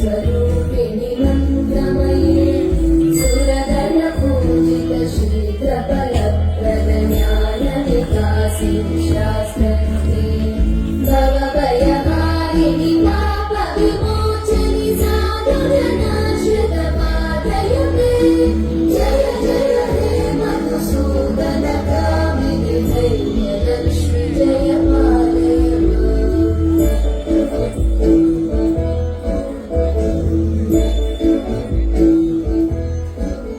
स्वरूपिणि मन्त्रमये सुरगण पूजित शीघ्रफलप्रद ज्ञानविकासिनि शास्त्रज्ञे भवभयहारिणि पापविमोचनि साधुजनाश्रितपादयुते जय जय हे मधुसूदनकामिनि धैर्यलक्ष्मि जय पालय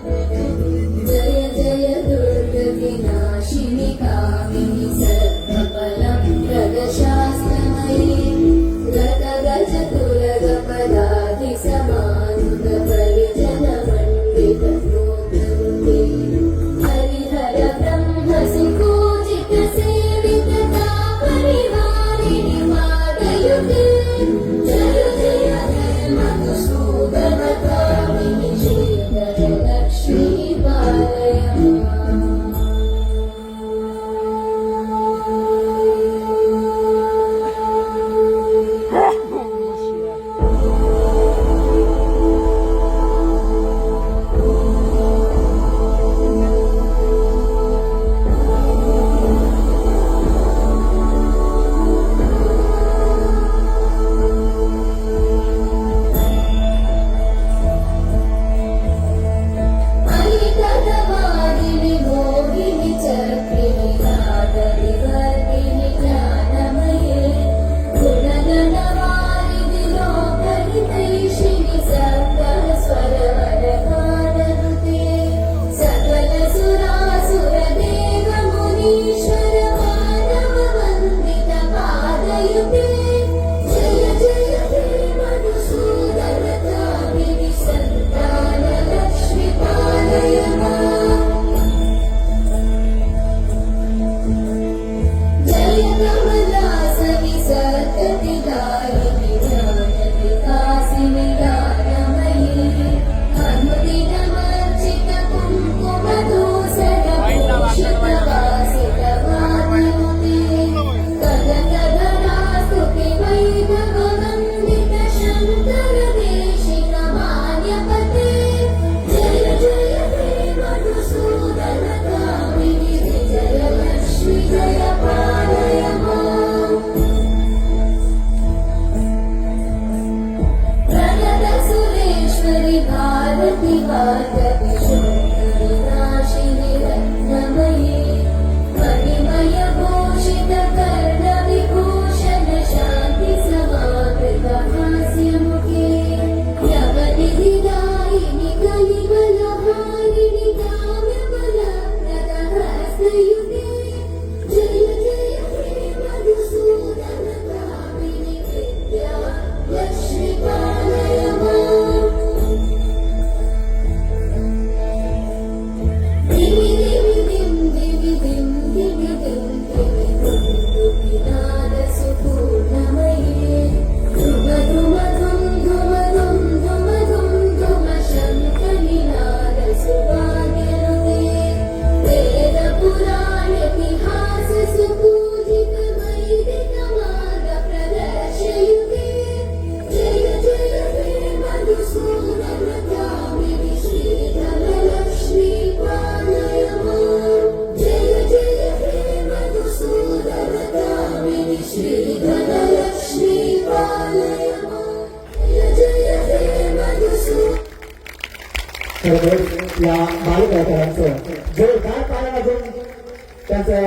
जय जय दुर्गतिनाशिनि कामिनि सर्वफलप्रद शास्त्रमयी गतगजतुरगपदाधिसमानुत परिजनमण्डित स्तोत्रमुते हरिहर ब्रह्मसि पूजित सेवितता परिवारिणि पादयुते जय जय हे मधुसूदनकामिनि श्रीधरलक्ष्मी पालय अलिकदवादिनि मोहिनि चक्रिणि नादविवर्तिनि ज्ञानमये गुणगणवारिधि लोकहितैषिणि सकल स्वरवरगाननुते सकल सुरासुरदेव मुनीश्वर मानववन्दित पादयुते जय जय हे मधुसूदनकामिनि सन्तानलक्ष्मि पालय जय कमलासनि सततिदायिनि ज्ञानविकासिनि दानमयी अनुदिनमर्चित कुङ्कुमधूसरभूषितवासित वादिनुते कनकधरास्तुति वैभववन्दित शङ्करदेशिकमान्यपते जय जय हे मधुसूदनकामिनि विजयलक्ष्मि जय पालय प्रणतसुरेश्वरि भारति वार्धति शोकविनाशिनि रत्नमयी मणिमयभूषित कर्णविभूषण शान्ति समावृत हास्यमुखे यवनिधिदायिनि कलिबलहारिणि काम्यबलप्रद हस्तयुते जय जय हे मधुसूदनकामिनि विद्या लक्ष्मि पालय दिवि दिवि दिं दिवि दिं दिवि दिं दिवि दुन्दुभिनाद सुपूर्णमये धुम धुम धुम धुम धुम धुम धुम धुम शङ्खनिनाद सुवाद्यनुते वेद पुराण इतिहास सुपूजित वैदिक मार्ग प्रदर्शयुते जय जय हे मधुसूदनकामिनि श्रीधरलक्ष्मी पालय जय जय हे मधुसूदनकामिनि श्रीधरलक्ष्मी पालय जय जय हे मधुसूदन तर या बालकलाकारांचं जोरदार ताली वाजवून त्यांचं